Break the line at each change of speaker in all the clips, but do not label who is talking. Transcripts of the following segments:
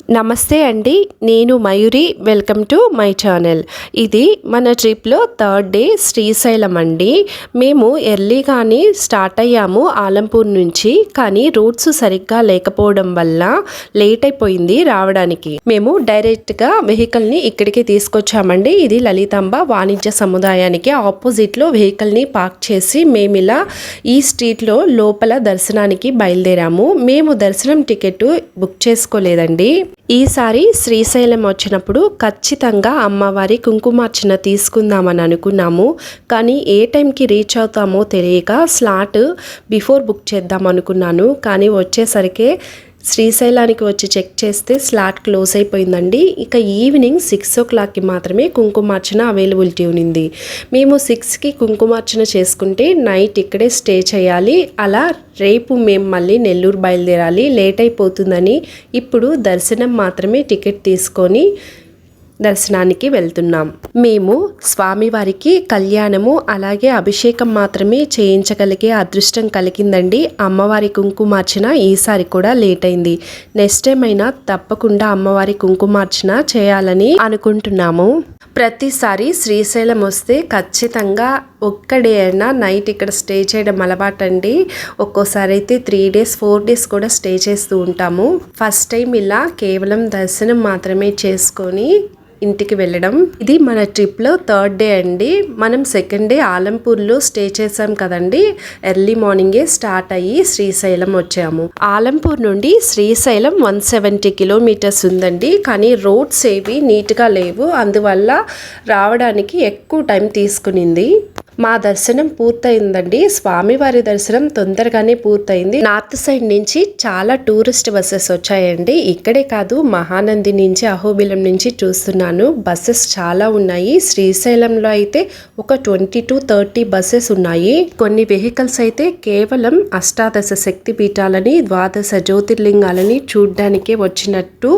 నమస్తే అండి, నేను Mayuri. Welcome to my channel. ఇది మన ట్రిప్లో థర్డ్ డే శ్రీశైలం అండి. మేము ఎర్లీగానే స్టార్ట్ అయ్యాము ఆలంపూర్ నుంచి. కానీ రూట్స్ సరిగ్గా లేకపోవడం వల్ల లేట్ అయిపోయింది రావడానికి. మేము డైరెక్ట్గా వెహికల్ని ఇక్కడికి తీసుకొచ్చామండి. ఇది లలితాంబ వాణిజ్య సముదాయానికి ఆపోజిట్లో వెహికల్ని పార్క్ చేసి మేము ఇలా ఈ స్ట్రీట్లో లోపల దర్శనానికి బయలుదేరాము. మేము దర్శనం టికెట్ బుక్ చేసుకోలేదండి. ఈసారి శ్రీశైలం వచ్చినప్పుడు ఖచ్చితంగా అమ్మవారి కుంకుమార్చన తీసుకుందామని అనుకున్నాము. కానీ ఏ టైంకి రీచ్ అవుతామో తెలియక స్లాట్ బిఫోర్ బుక్ చేద్దాం అనుకున్నాను. కానీ వచ్చేసరికి శ్రీశైలానికి వచ్చి చెక్ చేస్తే స్లాట్ క్లోజ్ అయిపోయిందండి. ఇక ఈవినింగ్ 6 o'clockకి మాత్రమే కుంకుమార్చన అవైలబిలిటీ ఉంది. మేము 6కి కుంకుమార్చన చేసుకుంటే నైట్ ఇక్కడే స్టే చేయాలి. అలా రేపు మేము మళ్ళీ నెల్లూరు బయలుదేరాలి. లేట్ అయిపోతుందని ఇప్పుడు దర్శనం మాత్రమే టికెట్ తీసుకొని దర్శనానికి వెళ్తున్నాం. మేము స్వామివారికి కళ్యాణము అలాగే అభిషేకం మాత్రమే చేయించగలిగే అదృష్టం కలిగిందండి. అమ్మవారి కుంకుమార్చన ఈసారి కూడా లేట్ అయింది. నెక్స్ట్ టైం అయినా తప్పకుండా అమ్మవారి కుంకుమార్చన చేయాలని అనుకుంటున్నాము. ప్రతిసారి శ్రీశైలం వస్తే ఖచ్చితంగా ఒక్కడే అయినా నైట్ ఇక్కడ స్టే చేయడం అలవాటండి. ఒక్కోసారి అయితే 3 days 4 days కూడా స్టే చేస్తూ ఉంటాము. ఫస్ట్ టైం ఇలా కేవలం దర్శనం మాత్రమే చేసుకొని ఇంటికి వెళ్ళడం. ఇది మన ట్రిప్లో థర్డ్ డే అండి. మనం సెకండ్ డే ఆలంపూర్లో స్టే చేసాం కదండి. ఎర్లీ మార్నింగే స్టార్ట్ అయ్యి శ్రీశైలం వచ్చాము. ఆలంపూర్ నుండి శ్రీశైలం 170 kilometers ఉందండి. కానీ రోడ్స్ ఏవి నీట్గా లేవు. అందువల్ల రావడానికి ఎక్కువ టైం తీసుకునింది. మా దర్శనం పూర్తయిందండి. స్వామివారి దర్శనం తొందరగానే పూర్తయింది. నార్త్ సైడ్ నుంచి చాలా టూరిస్ట్ బస్సెస్ వచ్చాయండి. ఇక్కడే కాదు, మహానంది నుంచి అహోబిలం నుంచి చూస్తున్నాను బస్సెస్ చాలా ఉన్నాయి. శ్రీశైలంలో అయితే ఒక 20 to 30 బస్సెస్ ఉన్నాయి. కొన్ని వెహికల్స్ అయితే కేవలం అష్టాదశ శక్తి పీఠాలని 12 జ్యోతిర్లింగాలని చూడ్డానికే వచ్చినట్టు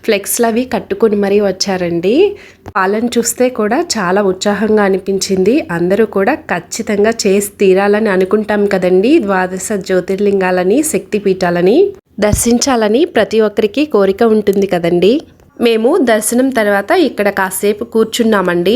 ఫ్లెక్స్లవి కట్టుకొని మరీ వచ్చారండి. వాళ్ళని చూస్తే కూడా చాలా ఉత్సాహంగా అనిపించింది. అందరూ కూడా ఖచ్చితంగా చేసి తీరాలని అనుకుంటాం కదండి. 12 జ్యోతిర్లింగాలని శక్తిపీఠాలని దర్శించాలని ప్రతి ఒక్కరికి కోరిక ఉంటుంది కదండి. మేము దర్శనం తర్వాత ఇక్కడ కాసేపు కూర్చున్నామండి.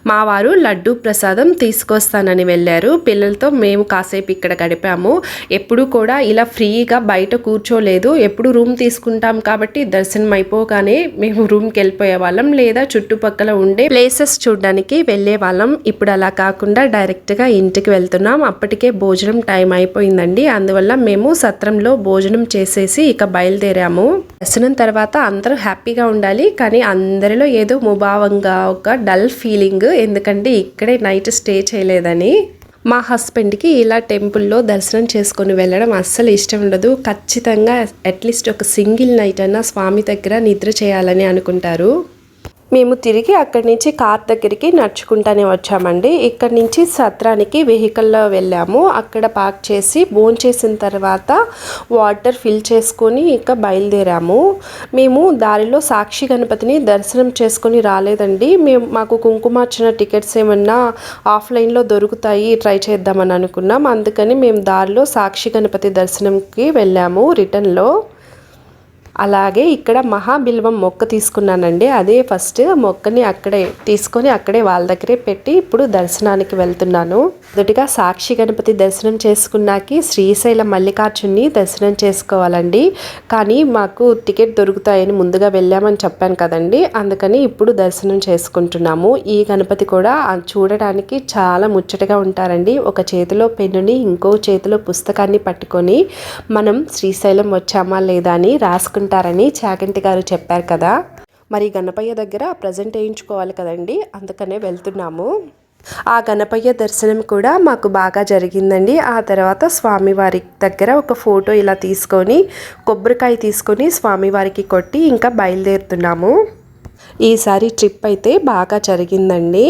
మా వారు లడ్డూ ప్రసాదం తీసుకొస్తానని వెళ్ళారు. పిల్లలతో మేము కాసేపు ఇక్కడ గడిపాము. ఎప్పుడు కూడా ఇలా ఫ్రీగా బయట కూర్చోలేదు. ఎప్పుడు రూమ్ తీసుకుంటాం కాబట్టి దర్శనం అయిపోగానే మేము రూమ్కి వెళ్ళిపోయే వాళ్ళం, లేదా చుట్టుపక్కల ఉండే ప్లేసెస్ చూడడానికి వెళ్ళే వాళ్ళం. ఇప్పుడు అలా కాకుండా డైరెక్ట్గా ఇంటికి వెళ్తున్నాం. అప్పటికే భోజనం టైం అయిపోయిందండి. అందువల్ల మేము సత్రంలో భోజనం చేసేసి ఇక బయలుదేరాము. దర్శనం తర్వాత అందరూ హ్యాపీగా ఉండాలి. కానీ అందరిలో ఏదో ముభావంగా ఒక డల్ ఫీలింగ్. ఎందుకంటే ఇక్కడే నైట్ స్టే చేయలేదని. మా హస్బెండ్కి ఇలా టెంపుల్లో దర్శనం చేసుకొని వెళ్ళడం అస్సలు ఇష్టం ఉండదు. ఖచ్చితంగా అట్లీస్ట్ ఒక సింగిల్ నైట్ అయినా స్వామి దగ్గర నిద్ర చేయాలని అనుకుంటారు. మేము తిరిగి అక్కడి నుంచి కార్ దగ్గరికి నడుచుకుంటానే వచ్చామండి. ఇక్కడి నుంచి సత్రానికి వెహికల్లో వెళ్ళాము. అక్కడ పార్క్ చేసి భోంచేసిన తర్వాత వాటర్ ఫిల్ చేసుకొని ఇక బయలుదేరాము. మేము దారిలో సాక్షి గణపతిని దర్శనం చేసుకొని రాలేదండి. మాకు కుంకుమార్చన టికెట్స్ ఏమన్నా ఆఫ్లైన్లో దొరుకుతాయి, ట్రై చేద్దామని అనుకున్నాం. అందుకని మేము దారిలో సాక్షి గణపతి దర్శనంకి వెళ్ళాము రిటర్న్లో. అలాగే ఇక్కడ మహాబిల్వం మొక్క తీసుకున్నానండి. అదే ఫస్ట్ మొక్కని అక్కడే తీసుకొని అక్కడే వాళ్ళ దగ్గరే పెట్టి ఇప్పుడు దర్శనానికి వెళ్తున్నాను. మొదటిగా సాక్షి గణపతి దర్శనం చేసుకున్నాకి శ్రీశైలం మల్లికార్జున్ని దర్శనం చేసుకోవాలండి. కానీ మాకు టికెట్ దొరుకుతాయని ముందుగా వెళ్ళామని చెప్పాను కదండి. అందుకని ఇప్పుడు దర్శనం చేసుకుంటున్నాము. ఈ గణపతి కూడా చూడడానికి చాలా ముచ్చటగా ఉంటారండి. ఒక చేతిలో పెన్నుని ఇంకో చేతిలో పుస్తకాన్ని పట్టుకొని మనం శ్రీశైలం వచ్చామా లేదా అని రాసుకుంటారని చాగంటి గారు చెప్పారు కదా. మరి గణపయ్య దగ్గర ప్రజెంట్ వేయించుకోవాలి కదండి. అందుకనే వెళ్తున్నాము. ఆ గణపయ్య దర్శనం కూడా మాకు బాగా జరిగిందండి. ఆ తర్వాత స్వామివారి దగ్గర ఒక ఫోటో ఇలా తీసుకొని కొబ్బరికాయ తీసుకొని స్వామివారికి కొట్టి ఇంకా బయలుదేరుతున్నాము. ఈసారి ట్రిప్ అయితే బాగా జరిగిందండి.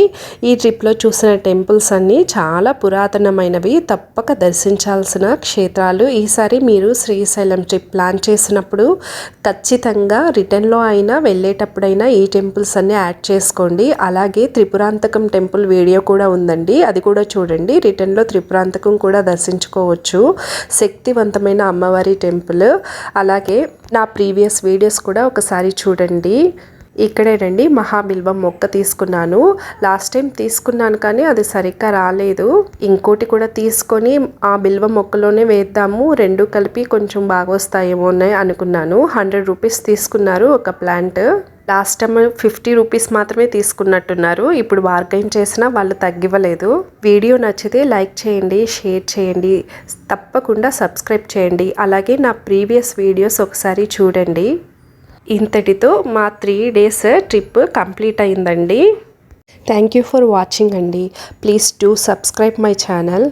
ఈ ట్రిప్లో చూసిన టెంపుల్స్ అన్నీ చాలా పురాతనమైనవి, తప్పక దర్శించాల్సిన క్షేత్రాలు. ఈసారి మీరు శ్రీశైలం ట్రిప్ ప్లాన్ చేసినప్పుడు ఖచ్చితంగా రిటర్న్లో అయినా వెళ్ళేటప్పుడైనా ఈ టెంపుల్స్ అన్నీ యాడ్ చేసుకోండి. అలాగే త్రిపురాంతకం టెంపుల్ వీడియో కూడా ఉందండి, అది కూడా చూడండి. రిటర్న్లో త్రిపురాంతకం కూడా దర్శించుకోవచ్చు. శక్తివంతమైన అమ్మవారి టెంపుల్. అలాగే నా ప్రీవియస్ వీడియోస్ కూడా ఒకసారి చూడండి. ఇక్కడేనండి మహాబిల్వం మొక్క తీసుకున్నాను. లాస్ట్ టైం తీసుకున్నాను కానీ అది సరిగ్గా రాలేదు. ఇంకోటి కూడా తీసుకొని ఆ బిల్వ మొక్కలోనే వేద్దాము, రెండు కలిపి కొంచెం బాగా వస్తాయేమో అనుకున్నాను. 100 రూపీస్ తీసుకున్నారు ఒక ప్లాంట్. లాస్ట్ టైం 50 రూపీస్ మాత్రమే తీసుకున్నట్టున్నారు. ఇప్పుడు బార్గైన్ చేసినా వాళ్ళు తగ్గివ్వలేదు. వీడియో నచ్చితే లైక్ చేయండి, షేర్ చేయండి, తప్పకుండా సబ్స్క్రైబ్ చేయండి. అలాగే నా ప్రీవియస్ వీడియోస్ ఒకసారి చూడండి. ఇంతటితో మా 3 days ట్రిప్ కంప్లీట్ అయిందండి. థ్యాంక్ యూ ఫర్ వాచింగ్ అండి. Please do subscribe my channel.